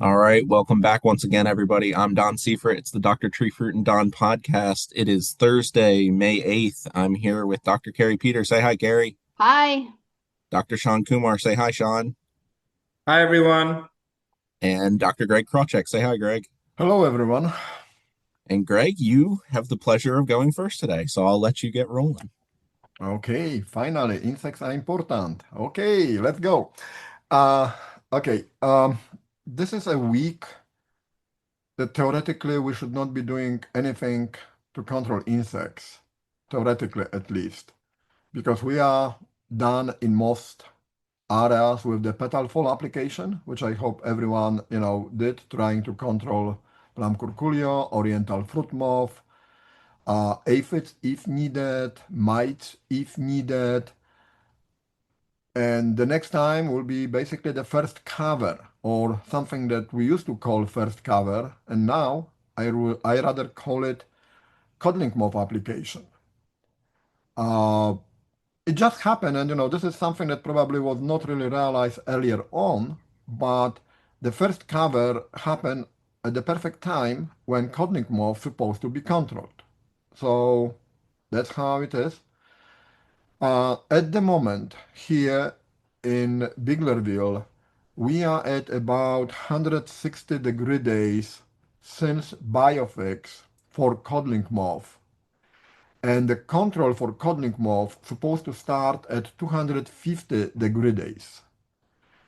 All right, welcome back once again, everybody. I'm Don Seifert. It's the Dr. Tree Fruit and Don podcast. It is Thursday, May 8th. I'm here with Dr. Kari Peter. Say hi, Kari. Hi. Dr. Shan Kumar. Say hi, Sean. Hi everyone. And Dr. Greg Krawcheck. Say hi, Greg. Hello, everyone. And Greg, you have the pleasure of going first today, so I'll let you get rolling. Okay, finally, insects are important. Okay, let's go. Uh, okay, this is a week that theoretically we should not be doing anything to control insects, theoretically at least, because we are done in most areas with the petal fall application, which I hope everyone, did, trying to control plum curculio, oriental fruit moth, aphids if needed, mites if needed. And the next time will be basically the first cover or something that we used to call first cover. And now I rather call it codling moth application. Uh, it just happened. And, this is something that probably was not really realized earlier on, but the first cover happened at the perfect time when codling moth supposed to be controlled. So that's how it is. At the moment, here in Biglerville, we are at about 160-degree days since biofix for codling moth. And the control for codling moth supposed to start at 250-degree days.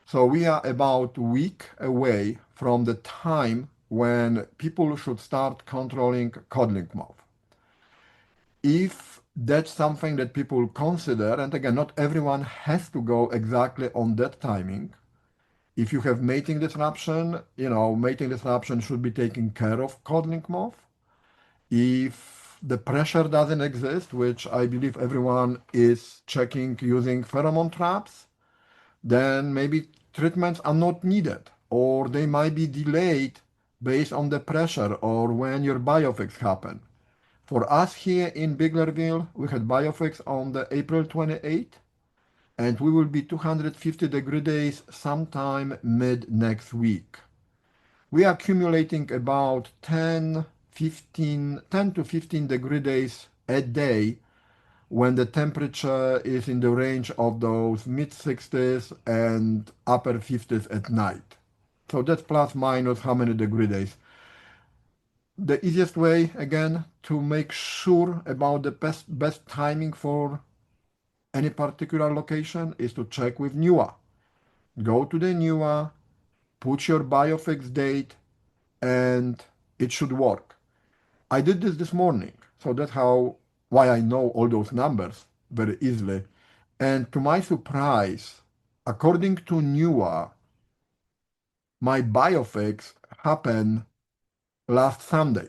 So we are about a week away from the time when people should start controlling codling moth. If that's something that people consider, and again, not everyone has to go exactly on that timing. If you have mating disruption, mating disruption should be taken care of codling moth. If the pressure doesn't exist, which I believe everyone is checking using pheromone traps, then maybe treatments are not needed, or they might be delayed based on the pressure or when your biofix happen. For us here in Biglerville, we had biofix on the April 28th, and we will be 250-degree days sometime mid next week. We are accumulating about 10 to 15 degree days a day when the temperature is in the range of those mid 60s and upper 50s at night. So that's plus minus how many degree days. The easiest way, again, to make sure about the best timing for any particular location is to check with NUA. Go to the NUA, put your biofix date, and it should work. I did this morning, so that's why I know all those numbers very easily. And to my surprise, according to NUA, my biofix happened last Sunday.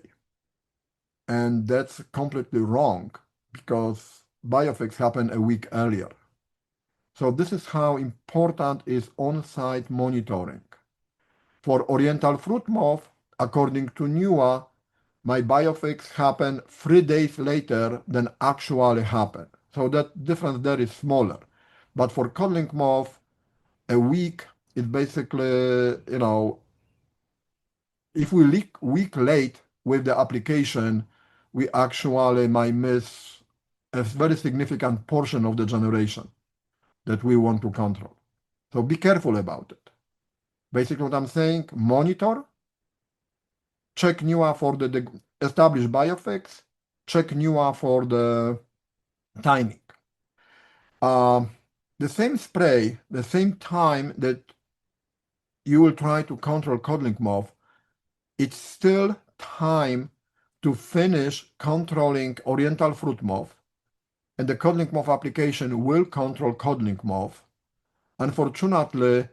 And that's completely wrong because biofix happened a week earlier. So this is how important is on-site monitoring. For oriental fruit moth, according to NUA, my biofix happened 3 days later than actually happened. So that difference there is smaller. But for codling moth, a week is basically, if we week late with the application, we actually might miss a very significant portion of the generation that we want to control. So be careful about it. Basically what I'm saying, monitor, check NUA for the established biofix, check NUA for the timing. The same spray, the same time that you will try to control codling moth, it's still time to finish controlling oriental fruit moth, and the codling moth application will control codling moth. Unfortunately,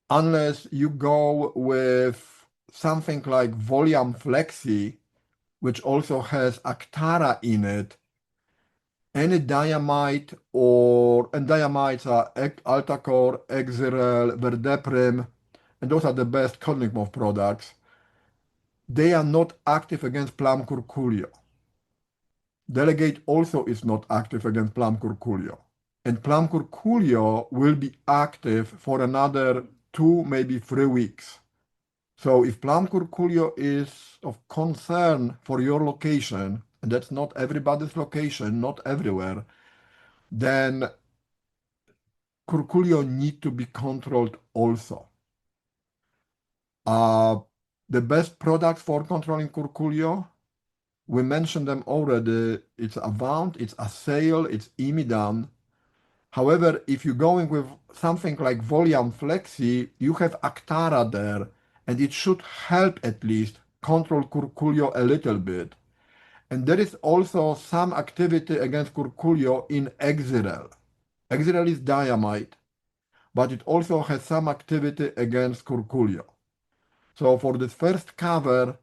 unless you go with something like Volium Flexi, which also has Actara in it, any diamide and diamides are Altacor, Exirel, Verdeprim, and those are the best codling moth products. They are not active against plum curculio. Delegate also is not active against plum curculio. And plum curculio will be active for another 2, maybe 3 weeks. So if plum curculio is of concern for your location, and that's not everybody's location, not everywhere, then curculio need to be controlled also. Uh, the best products for controlling curculio, we mentioned them already. It's Avant, it's Assail, it's Imidan. However, if you're going with something like Volium Flexi, you have Actara there, and it should help at least control curculio a little bit. And there is also some activity against curculio in Exirel. Exirel is diamide, but it also has some activity against curculio. So for this first cover,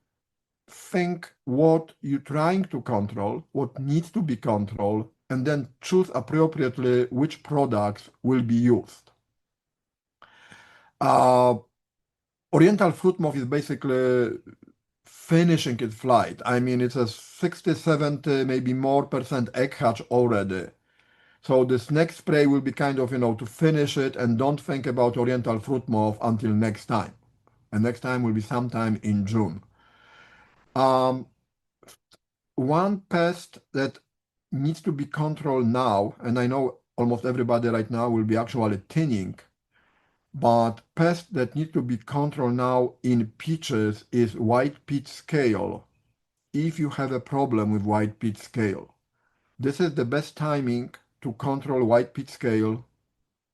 think what you're trying to control, what needs to be controlled, and then choose appropriately which products will be used. Uh, Oriental fruit moth is basically finishing its flight. I mean, it's a 60, 70, maybe more percent egg hatch already. So this next spray will be kind of, to finish it, and don't think about Oriental fruit moth until next time. And next time will be sometime in June. One pest that needs to be controlled now, and I know almost everybody right now will be actually thinning, but pest that need to be controlled now in peaches is white peach scale. If you have a problem with white peach scale, this is the best timing to control white peach scale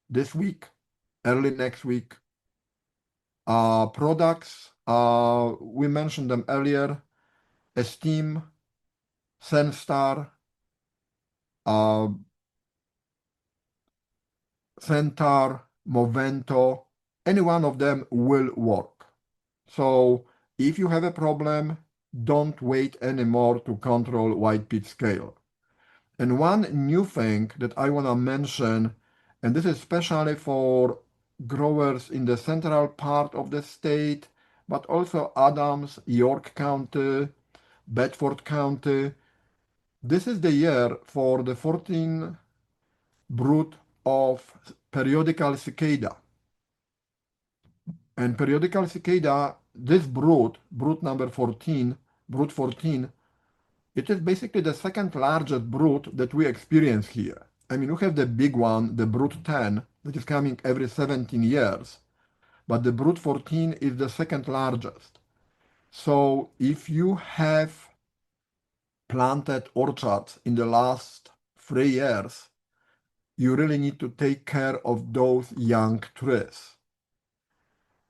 this week, early next week. Products, we mentioned them earlier, Esteem, Senstar, uh, Centaur, Movento, any one of them will work. So if you have a problem, don't wait anymore to control white peach scale. And one new thing that I want to mention, and this is especially for growers in the central part of the state, but also Adams, York County, Bedford County. This is the year for the 14 brood of periodical cicada. And periodical cicada, this brood number 14, brood 14, it is basically the second largest brood that we experience here. I mean, we have the big one, the brood 10, that is coming every 17 years, but the brood 14 is the second largest. So if you have planted orchards in the last 3 years, you really need to take care of those young trees.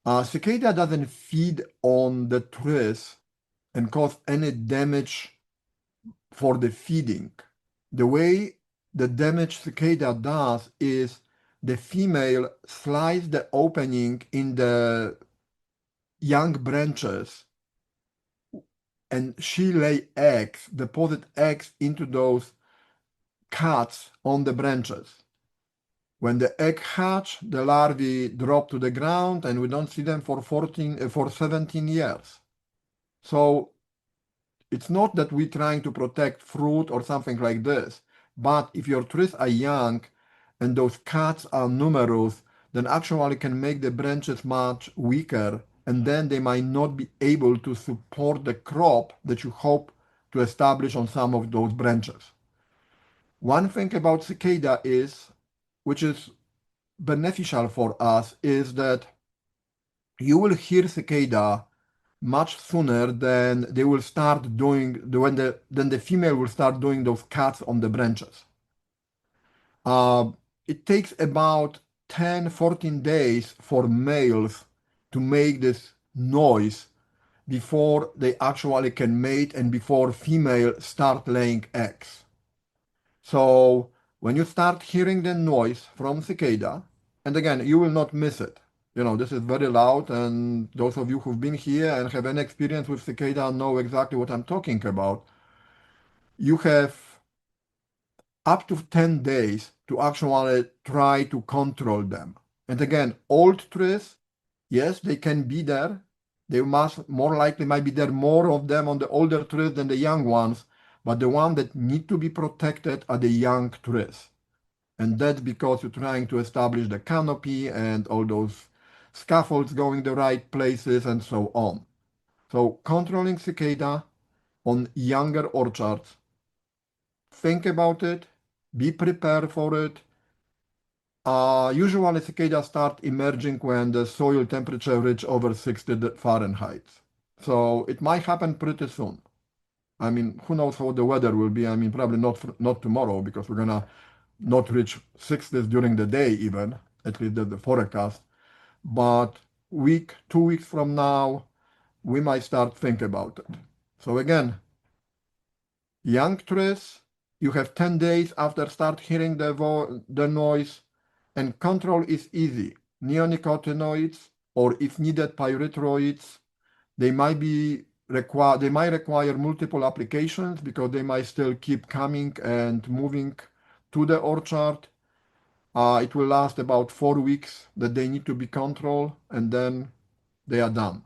Cicada doesn't feed on the trees and cause any damage for the feeding. The way the damage cicada does is the female slices the opening in the young branches, and she lay eggs, deposit eggs into those cuts on the branches. When the egg hatch, the larvae drop to the ground, and we don't see them for 17 years. So it's not that we're trying to protect fruit or something like this, but if your trees are young and those cuts are numerous, then actually can make the branches much weaker, and then they might not be able to support the crop that you hope to establish on some of those branches. One thing about cicada is, which is beneficial for us, is that you will hear cicada much sooner than they will start doing then the female will start doing those cuts on the branches. Uh, it takes about 10, 14 days for males to make this noise before they actually can mate and before female start laying eggs. So when you start hearing the noise from cicada, and again, you will not miss it. This is very loud, and those of you who've been here and have any experience with cicada know exactly what I'm talking about. You have up to 10 days to actually try to control them. And again, old trees, yes, they can be there. They must more likely might be there more of them on the older trees than the young ones, but the ones that need to be protected are the young trees. And that's because you're trying to establish the canopy and all those scaffolds going the right places, and so on. So controlling cicada on younger orchards. Think about it, be prepared for it. Usually cicadas start emerging when the soil temperature reach over 60 Fahrenheit. So it might happen pretty soon. I mean, who knows how the weather will be? I mean, probably not tomorrow because we're gonna not reach 60s during the day even, at least that's the forecast. But week, 2 weeks from now, we might start think about it. So again, young trees, you have 10 days after start hearing the noise, and control is easy. Neonicotinoids, or if needed, pyrethroids, they might require multiple applications because they might still keep coming and moving to the orchard. It will last about 4 weeks that they need to be controlled, and then they are done.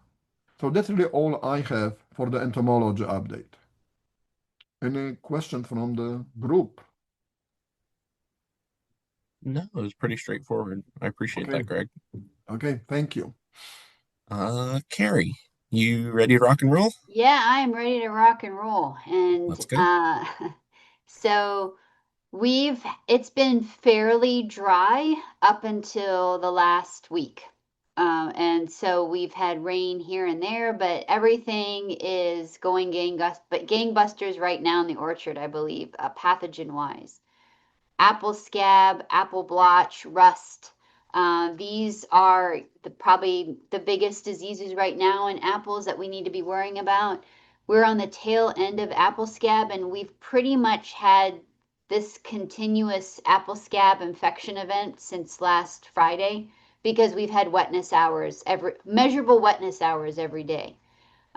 So that's really all I have for the entomology update. Any question from the group? No, it was pretty straightforward. I appreciate Okay, that, Greg. okay, thank you. Kari, you ready to rock and roll? Yeah, I am ready to rock and roll. And Let's go. so it's been fairly dry up until the last week. And so we've had rain here and there, but everything is going gangbusters right now in the orchard, I believe, pathogen wise. Apple scab, apple blotch, rust. These are probably the biggest diseases right now in apples that we need to be worrying about. We're on the tail end of apple scab, and we've pretty much had this continuous apple scab infection event since last Friday because we've had measurable wetness hours every day.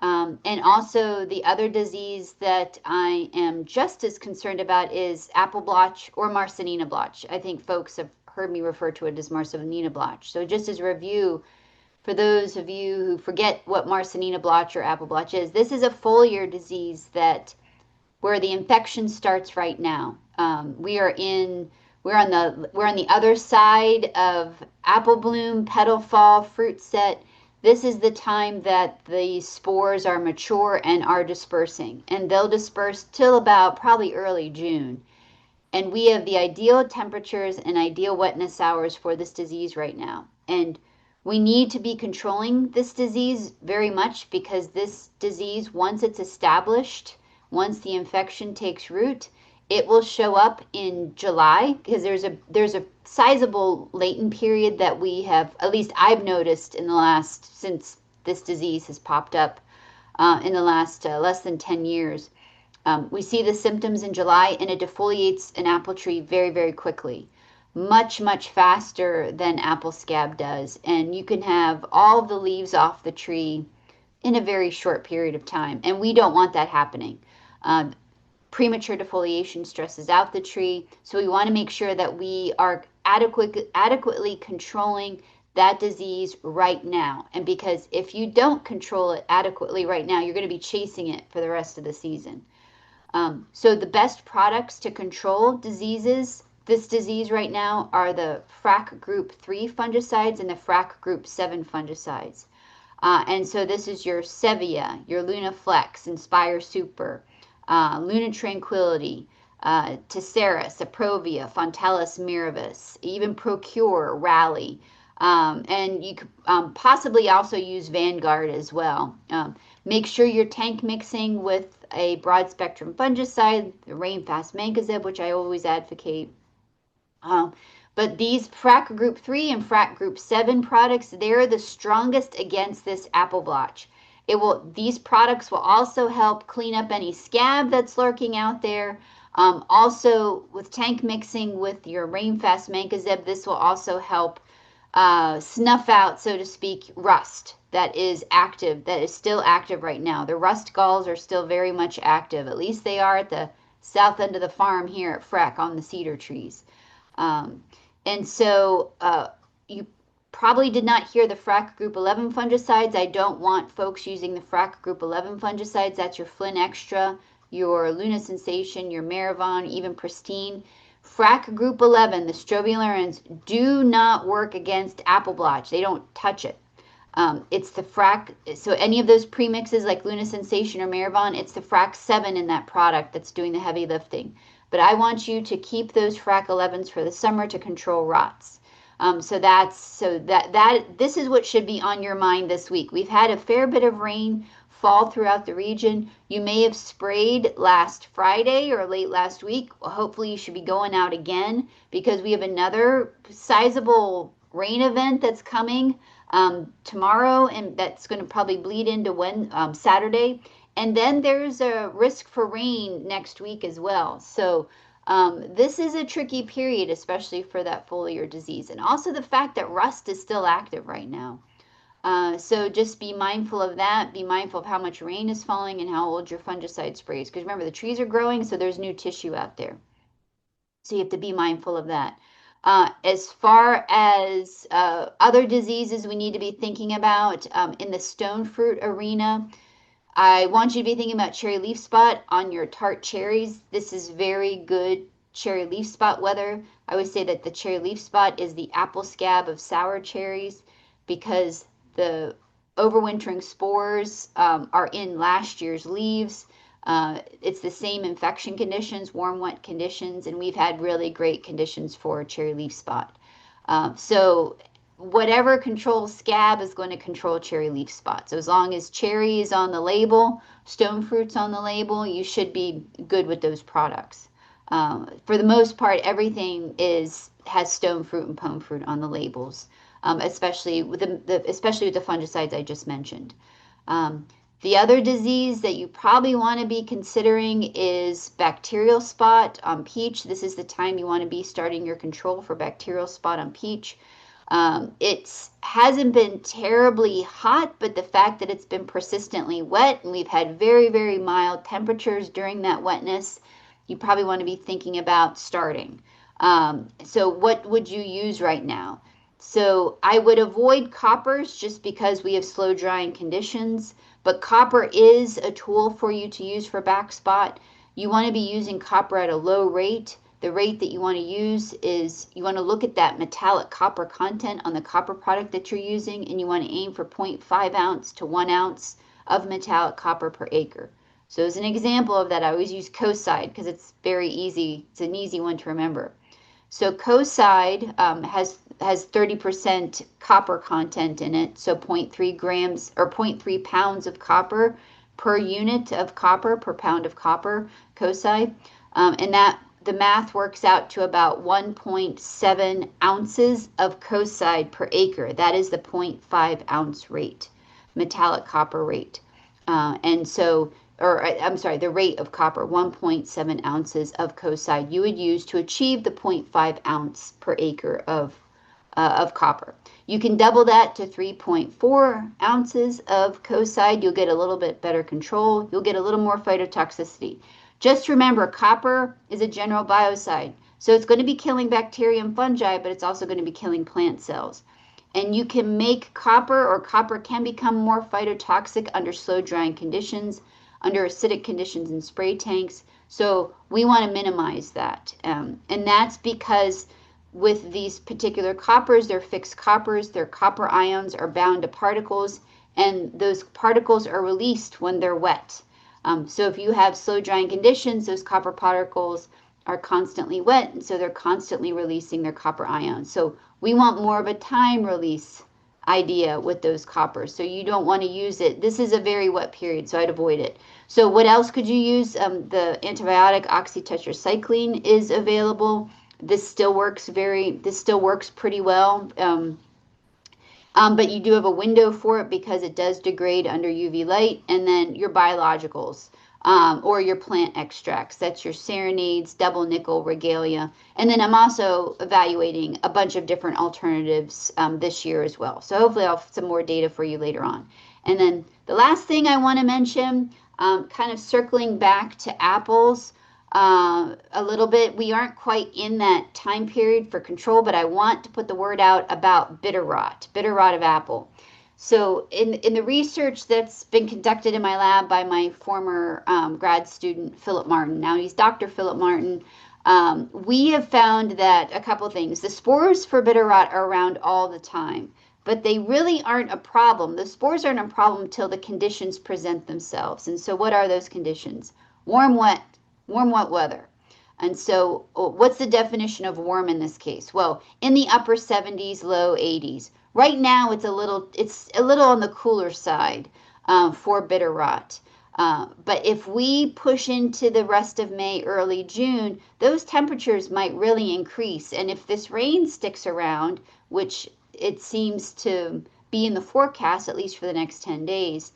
And also the other disease that I am just as concerned about is apple blotch or Marsanina blotch. I think folks have heard me refer to it as Marsanina blotch. So just as a review, for those of you who forget what Marsanina blotch or apple blotch is, this is a foliar disease that where the infection starts right now. We're on the other side of apple bloom, petal fall, fruit set. This is the time that the spores are mature and are dispersing, and they'll disperse till about probably early June. And we have the ideal temperatures and ideal wetness hours for this disease right now. And we need to be controlling this disease very much because this disease, once it's established, once the infection takes root, it will show up in July because there's a sizable latent period that we have, at least I've noticed since this disease has popped up in the last less than 10 years. We see the symptoms in July, and it defoliates an apple tree very, very quickly, much, much faster than apple scab does. And you can have all the leaves off the tree in a very short period of time. And we don't want that happening. Premature defoliation stresses out the tree. So we want to make sure that we are adequately controlling that disease right now. And because if you don't control it adequately right now, you're going to be chasing it for the rest of the season. So the best products to control this disease right now are the FRAC group 3 fungicides and the FRAC group 7 fungicides. And so this is your Sevia, your Luna Flex, Inspire Super, Luna Tranquility, Tessera, Saprovia, Fontellus Miravis, even Procure, Rally. And you could possibly also use Vanguard as well. Make sure you're tank mixing with a broad spectrum fungicide, the Rainfast Mancozeb, which I always advocate. But these FRAC Group 3 and FRAC Group 7 products, they're the strongest against this apple blotch. These products will also help clean up any scab that's lurking out there. Also, with tank mixing with your Rainfast Mancozeb, this will also help snuff out, so to speak, rust that is still active right now. The rust galls are still very much active. At least they are at the south end of the farm here at Freck on the cedar trees. And so you probably did not hear the FRAC Group 11 fungicides. I don't want folks using the FRAC Group 11 fungicides. That's your Flynn Extra, your Luna Sensation, your Maravon, even Pristine. Frac group 11, the strobilurins, do not work against apple blotch. They don't touch it. It's the frac, so any of those premixes like Luna Sensation or Marivon, it's the frac 7 in that product that's doing the heavy lifting. But I want you to keep those frac 11s for the summer to control rots. This is what should be on your mind this week. We've had a fair bit of rain fall throughout the region. You may have sprayed last Friday or late last week. Well, hopefully you should be going out again because we have another sizable rain event that's coming tomorrow, and that's going to probably bleed into Saturday. And then there's a risk for rain next week as well. So this is a tricky period, especially for that foliar disease. And also the fact that rust is still active right now. So just be mindful of that. Be mindful of how much rain is falling and how old your fungicide sprays. Because remember, the trees are growing, so there's new tissue out there. So you have to be mindful of that. As far as other diseases we need to be thinking about in the stone fruit arena, I want you to be thinking about cherry leaf spot on your tart cherries. This is very good cherry leaf spot weather. I would say that the cherry leaf spot is the apple scab of sour cherries because the overwintering spores are in last year's leaves. It's the same infection conditions, warm, wet conditions, and we've had really great conditions for cherry leaf spot. So whatever controls scab is going to control cherry leaf spot. So as long as cherry is on the label, stone fruit's on the label, you should be good with those products. For the most part, everything has stone fruit and pome fruit on the labels, especially with the fungicides I just mentioned. The other disease that you probably want to be considering is bacterial spot on peach. This is the time you want to be starting your control for bacterial spot on peach. It hasn't been terribly hot, but the fact that it's been persistently wet and we've had very, very mild temperatures during that wetness, you probably want to be thinking about starting. So what would you use right now? So I would avoid coppers just because we have slow drying conditions, but copper is a tool for you to use for back spot. You want to be using copper at a low rate. The rate that you want to use is you want to look at that metallic copper content on the copper product that you're using, and you want to aim for 0.5 ounce to 1 ounce of metallic copper per acre. So as an example of that, I always use Coside because it's very easy. It's an easy one to remember. So Coside has 30% copper content in it, so 0.3 grams or 0.3 pounds of copper per unit of copper, per pound of copper, Coside. And that the math works out to about 1.7 ounces of Coside per acre. That is the 0.5 ounce rate, metallic copper rate. The rate of copper, 1.7 ounces of Coside you would use to achieve the 0.5 ounce per acre of copper. You can double that to 3.4 ounces of Coside. You'll get a little bit better control. You'll get a little more phytotoxicity. Just remember, copper is a general biocide. So it's going to be killing bacteria and fungi, but it's also going to be killing plant cells. And you can make copper, or copper can become more phytotoxic under slow drying conditions, under acidic conditions in spray tanks. So we want to minimize that. And that's because with these particular coppers, they're fixed coppers, their copper ions are bound to particles, and those particles are released when they're wet. So if you have slow drying conditions, those copper particles are constantly wet, and so they're constantly releasing their copper ions. So we want more of a time release idea with those coppers. So you don't want to use it. This is a very wet period, so I'd avoid it. So what else could you use? The antibiotic oxytetracycline is available. This still works pretty well. But you do have a window for it because it does degrade under UV light. And then your biologicals or your plant extracts. That's your serenades, double nickel, regalia. And then I'm also evaluating a bunch of different alternatives this year as well. So hopefully I'll have some more data for you later on. And then the last thing I want to mention, kind of circling back to apples, a little bit. We aren't quite in that time period for control, but I want to put the word out about bitter rot of apple. So in the research that's been conducted in my lab by my former grad student, Philip Martin, now he's Dr. Philip Martin, we have found that a couple things. The spores for bitter rot are around all the time, but they really aren't a problem. The spores aren't a problem until the conditions present themselves. And so what are those conditions? Warm, wet weather. And so, what's the definition of warm in this case? Well, in the upper 70s, low 80s. Right now, it's a little on the cooler side for bitter rot. But if we push into the rest of May, early June, those temperatures might really increase. And if this rain sticks around, which it seems to be in the forecast, at least for the next 10 days,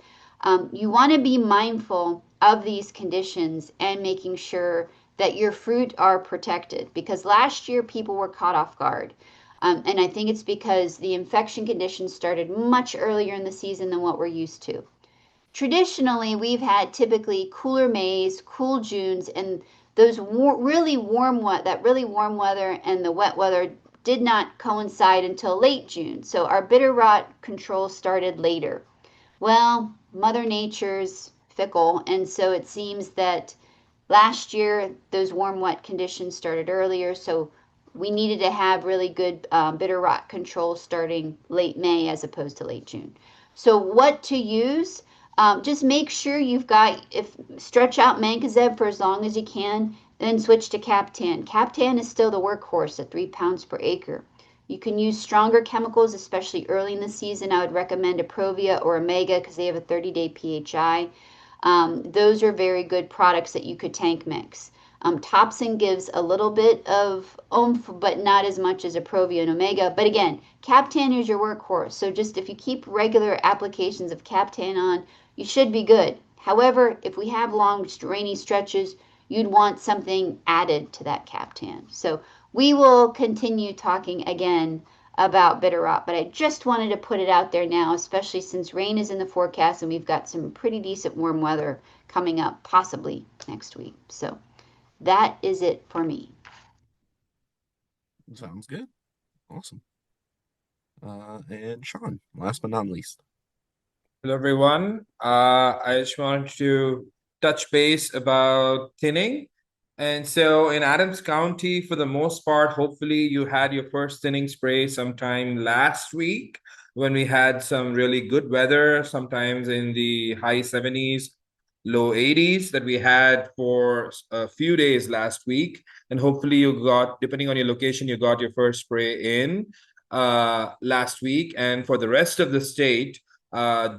you want to be mindful of these conditions and making sure that your fruit are protected, because last year people were caught off guard. And I think it's because the infection conditions started much earlier in the season than what we're used to. Traditionally, we've had typically cooler Mays, cool Junes, and those really warm weather and the wet weather did not coincide until late June. So our bitter rot control started later. Well, Mother Nature's fickle, and so it seems that last year those warm, wet conditions started earlier, so we needed to have really good bitter rot control starting late May as opposed to late June. So what to use? Just make sure you've got, stretch out mancozeb for as long as you can, then switch to Captan. Captan is still the workhorse at 3 pounds per acre. You can use stronger chemicals, especially early in the season. I would recommend a Provia or a Mega because they have a 30-day PHI. Those are very good products that you could tank mix. Topsin gives a little bit of oomph, but not as much as a Provia and Omega. But again, Captan is your workhorse. So just if you keep regular applications of Captan on, you should be good. However, if we have long rainy stretches, you'd want something added to that Captan. So we will continue talking again about bitter rot, but I just wanted to put it out there now, especially since rain is in the forecast and we've got some pretty decent warm weather coming up possibly next week. So that is it for me. Sounds good. Awesome. And Sean, last but not least. Hello, everyone. I just wanted to touch base about thinning. And so in Adams County, for the most part, hopefully you had your first thinning spray sometime last week when we had some really good weather, sometimes in the high 70s, low 80s that we had for a few days last week. And hopefully you got, depending on your location, you got your first spray in last week. And for the rest of the state,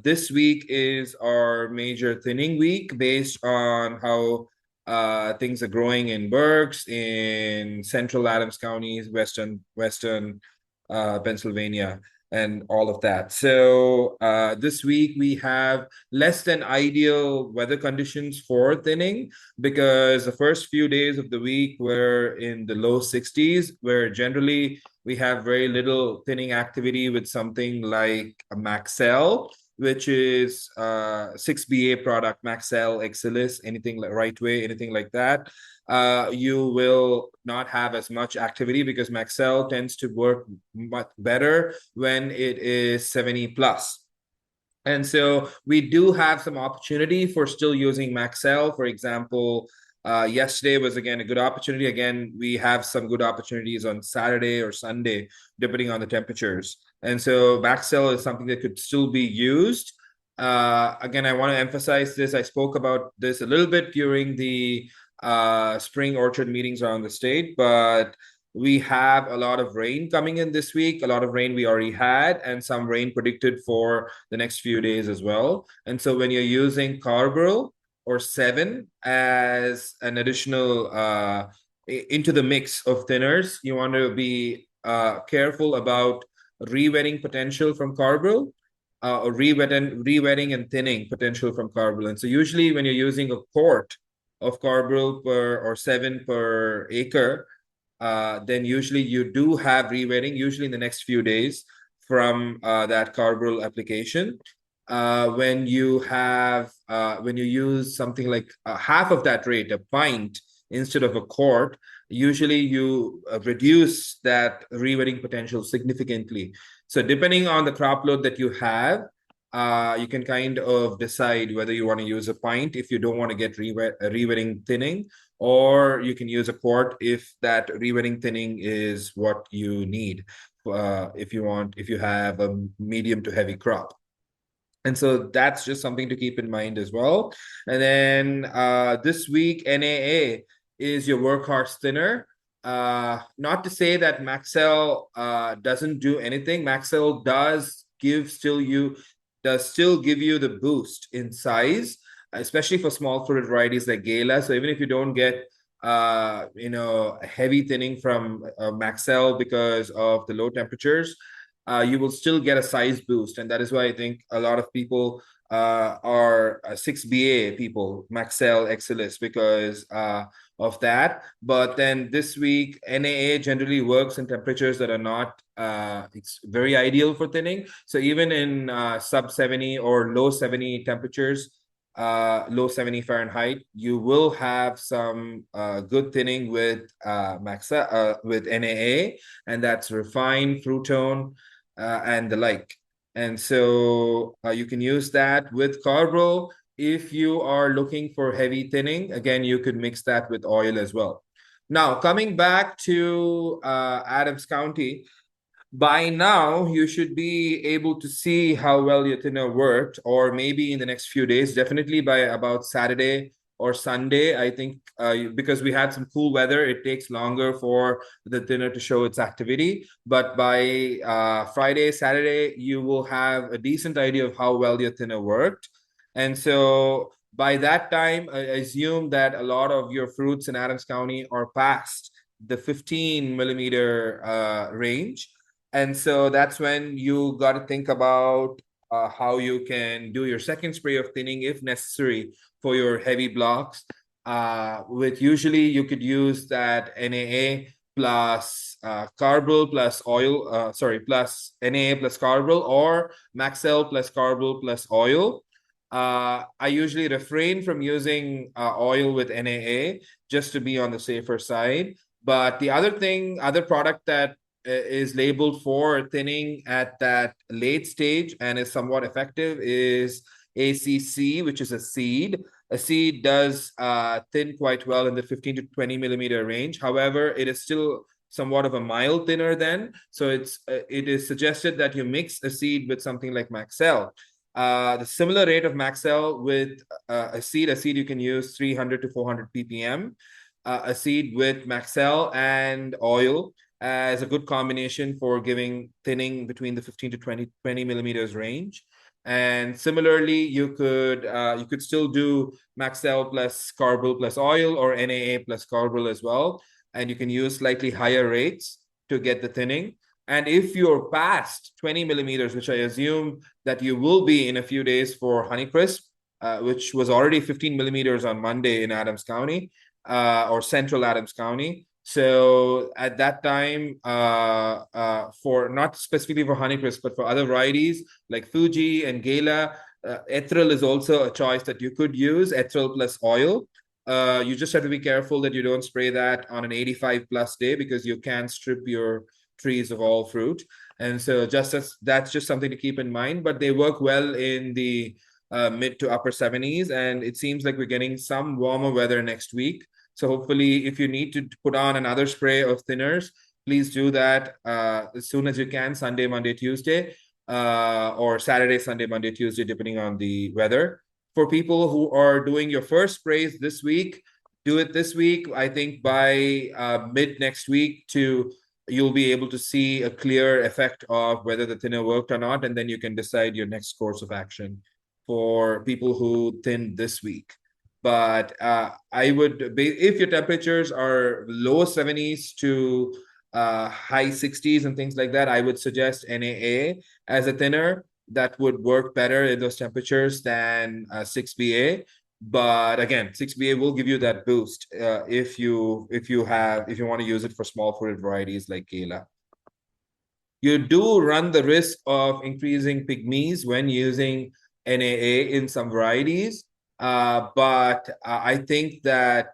this week is our major thinning week based on how things are growing in Berks, in central Adams counties, western Pennsylvania, and all of that. So this week we have less than ideal weather conditions for thinning because the first few days of the week were in the low 60s, where generally we have very little thinning activity with something like a Maxell, which is 6BA product, Maxell, Exilis, anything like Right Way, anything like that. You will not have as much activity because Maxell tends to work much better when it is 70 plus. And so we do have some opportunity for still using Maxell. For example, yesterday was again a good opportunity. Again, we have some good opportunities on Saturday or Sunday, depending on the temperatures. And so Maxell is something that could still be used. Again, I want to emphasize this. I spoke about this a little bit during the spring orchard meetings around the state, but we have a lot of rain coming in this week, a lot of rain we already had, and some rain predicted for the next few days as well. And so when you're using Carbaryl or 7 as an additional into the mix of thinners, you want to be careful about re-wetting potential from Carbaryl or re-wetting and thinning potential from Carbaryl. And so usually when you're using a quart of Carbaryl or 7 per acre, then usually you do have re-wetting, usually in the next few days from that Carbaryl application. When you use something like half of that rate, a pint instead of a quart, usually you reduce that re-wetting potential significantly. So depending on the crop load that you have, you can kind of decide whether you want to use a pint if you don't want to get re-wetting thinning, or you can use a quart if that re-wetting thinning is what you need, if you have a medium to heavy crop. And so that's just something to keep in mind as well. And then this week, NAA is your workhorse thinner. Not to say that Maxell doesn't do anything. Maxell does still give you the boost in size, especially for small fruited varieties like Gala. So even if you don't get heavy thinning from Maxell because of the low temperatures, you will still get a size boost. And that is why I think a lot of people are 6BA people, Maxell, Exilis, because of that. But then this week, NAA generally works in temperatures that are not it's very ideal for thinning. So even in sub 70 or low 70 temperatures, low 70 Fahrenheit, you will have some good thinning with with NAA, and that's refined, Frutone, and the like. And so you can use that with carbo. If you are looking for heavy thinning, again, you could mix that with oil as well. Now, coming back to Adams County, by now you should be able to see how well your thinner worked, or maybe in the next few days, definitely by about Saturday or Sunday. I think because we had some cool weather, it takes longer for the thinner to show its activity. But by Friday, Saturday, you will have a decent idea of how well your thinner worked. And so by that time, I assume that a lot of your fruits in Adams County are past the 15 millimeter range. And so that's when you got to think about how you can do your second spray of thinning if necessary for your heavy blocks. With usually you could use that NAA plus carbyl plus oil, plus NAA plus carbyl, or Maxell plus carbyl plus oil. I usually refrain from using oil with NAA just to be on the safer side. But the other product that is labeled for thinning at that late stage and is somewhat effective is ACC, which is a seed. A seed does thin quite well in the 15 to 20 millimeter range. However, it is still somewhat of a mild thinner then. So it is suggested that you mix a seed with something like Maxell. The similar rate of Maxell with a seed you can use 300 to 400 ppm. A seed with Maxell and oil as a good combination for giving thinning between the 15 to 20 millimeters range. And similarly, you could still do Maxell plus carbyl plus oil, or NAA plus carbyl as well. And you can use slightly higher rates to get the thinning. And if you're past 20 millimeters, which I assume that you will be in a few days for Honeycrisp, which was already 15 millimeters on Monday in Adams County, or Central Adams County. So at that time, for not specifically for Honeycrisp, but for other varieties like Fuji and Gala, Ethereal is also a choice that you could use, Ethereal plus oil. You just have to be careful that you don't spray that on an 85 plus day, because you can strip your trees of all fruit. And so that's just something to keep in mind. But they work well in the mid to upper 70s, and it seems like we're getting some warmer weather next week. So hopefully, if you need to put on another spray of thinners, please do that as soon as you can, Sunday, Monday, Tuesday, or Saturday, Sunday, Monday, Tuesday, depending on the weather. For people who are doing your first sprays this week, do it this week. I think by mid next week you'll be able to see a clear effect of whether the thinner worked or not, and then you can decide your next course of action for people who thinned this week. But if your temperatures are low 70s to high 60s and things like that, I would suggest NAA as a thinner. That would work better in those temperatures than 6BA. But again, 6BA will give you that boost if you want to use it for small fruited varieties like Gala. You do run the risk of increasing pygmies when using NAA in some varieties. But I think that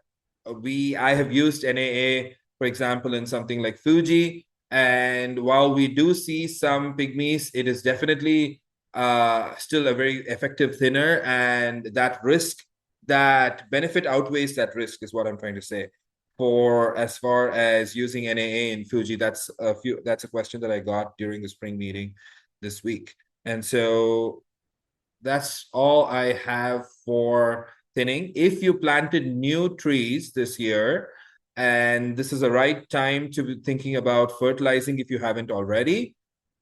I have used NAA, for example, in something like Fuji. And while we do see some pygmies, it is definitely still a very effective thinner, and that benefit outweighs that risk is what I'm trying to say. For as far as using NAA in Fuji, that's a question that I got during the spring meeting this week. And so that's all I have for thinning. If you planted new trees this year, and this is the right time to be thinking about fertilizing if you haven't already,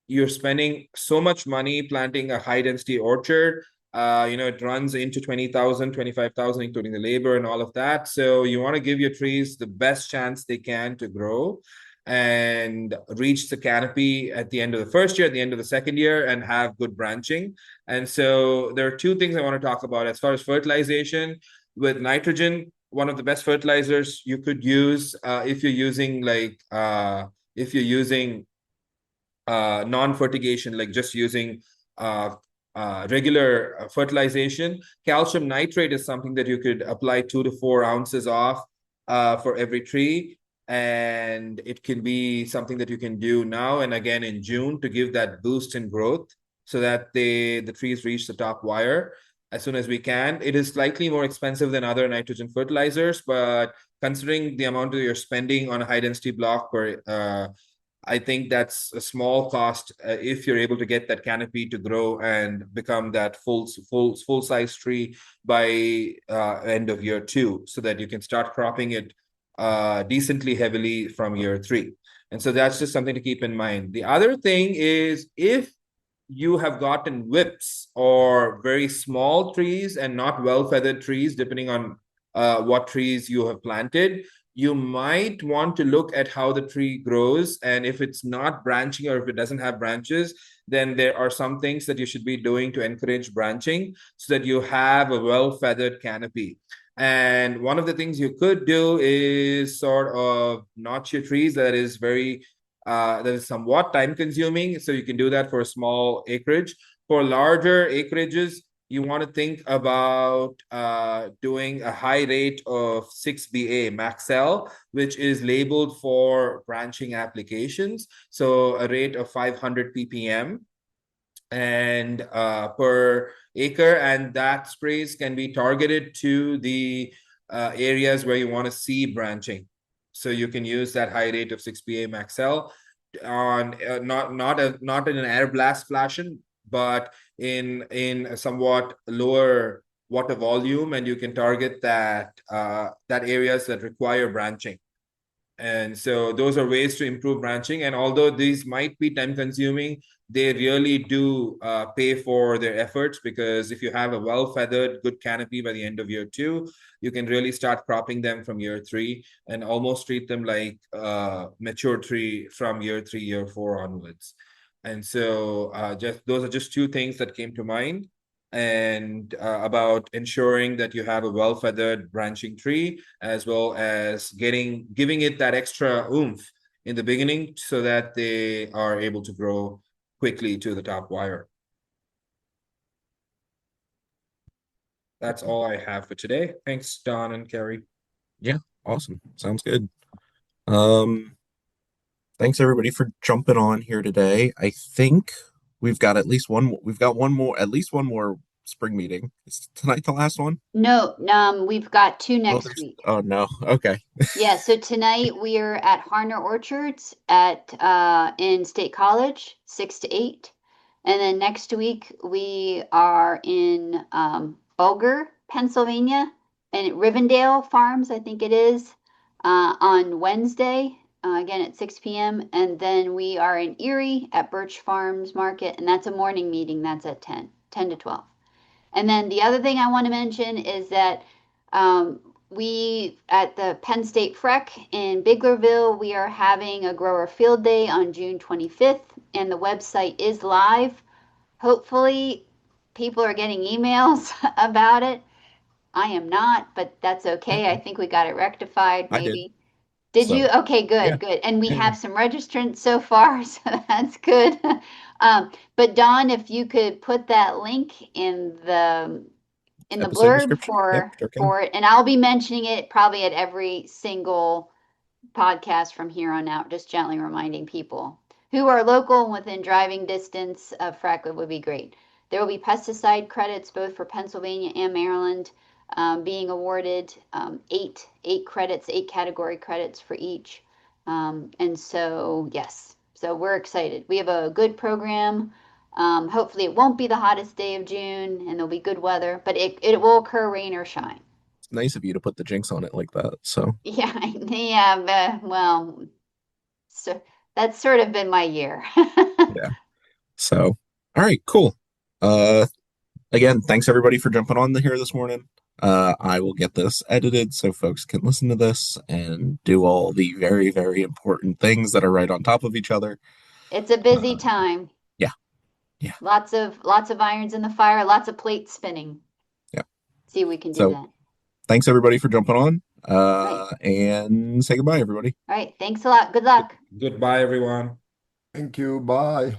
you're spending so much money planting a high density orchard. It runs into 20,000, 25,000, including the labor and all of that. So you want to give your trees the best chance they can to grow and reach the canopy at the end of the first year, at the end of the second year, and have good branching. And so there are two things I want to talk about as far as fertilization. With nitrogen, one of the best fertilizers you could use if you're using non-fertigation, like just using regular fertilization. Calcium nitrate is something that you could apply 2 to 4 ounces of for every tree. And it can be something that you can do now and again in June to give that boost in growth so that the trees reach the top wire as soon as we can. It is slightly more expensive than other nitrogen fertilizers, but considering the amount that you're spending on a high density block I think that's a small cost if you're able to get that canopy to grow and become that full size tree by end of year 2, so that you can start cropping it decently heavily from year 3. And so that's just something to keep in mind. The other thing is, if you have gotten whips or very small trees and not well-feathered trees, depending on what trees you have planted, you might want to look at how the tree grows. And if it's not branching or if it doesn't have branches, then there are some things that you should be doing to encourage branching so that you have a well-feathered canopy. And one of the things you could do is sort of notch your trees. That is somewhat time consuming. So you can do that for a small acreage. For larger acreages, you want to think about doing a high rate of 6BA Maxell, which is labeled for branching applications. So a rate of 500 ppm and per acre, and that sprays can be targeted to the areas where you want to see branching. So you can use that high rate of 6BA Maxell on not in an air blast fashion, but in a somewhat lower water volume, and you can target that areas that require branching. And so those are ways to improve branching. And although these might be time consuming, they really do pay for their efforts, because if you have a well-feathered, good canopy by the end of year 2, you can really start cropping them from year 3 and almost treat them like a mature tree from year 3, year 4 onwards. And so those are just two things that came to mind, and about ensuring that you have a well-feathered branching tree, as well as giving it that extra oomph in the beginning so that they are able to grow quickly to the top wire. That's all I have for today. Thanks, Don and Kari. Yeah, awesome. Sounds good. Thanks everybody for jumping on here today. I think we've got at least one more spring meeting. Is tonight the last one? No, we've got 2 next week. Oh no. Okay. Yeah, so tonight we are at Harner Orchards in State College, 6 to 8. And then next week we are in Bulger, Pennsylvania, and at Rivendell Farms, I think it is, on Wednesday, again at 6 p.m. And then we are in Erie at Birch Farms Market, and that's a morning meeting. That's at 10 to 12. And then the other thing I want to mention is that we at the Penn State Freck in Biglerville, we are having a grower field day on June 25th, and the website is live. Hopefully, people are getting emails about it. I am not, but that's okay. I think we got it rectified, I did. maybe. Did So, you? Okay, good, yeah. good. And we Yeah. have some registrants so far, so that's good. But Don, if you could put that link in the Episode blurb description. Yep, sure can. for it, and I'll be mentioning it probably at every single podcast from here on out, just gently reminding people who are local and within driving distance of Freckwood would be great. There will be pesticide credits both for Pennsylvania and Maryland being awarded, eight credits, 8 category credits for each. And so, yes, so we're excited. We have a good program. Hopefully, it won't be the hottest day of June and there'll be good weather, but it will occur rain or shine. It's nice of you to put the jinx on it like that. So, Yeah, yeah, well, so that's sort of been my year. yeah. So, all right, cool. Uh, Again, thanks everybody for jumping on here this morning. I will get this edited so folks can listen to this and do all the very, very important things that are right on top of each other. It's a busy Uh, time. yeah, yeah, Lots of irons in the fire, lots of plates spinning. yeah. See if we can do So, that. thanks everybody for jumping on. Right. And say goodbye, everybody. All right. Thanks a lot. Good luck. Goodbye, everyone. Thank you. Bye.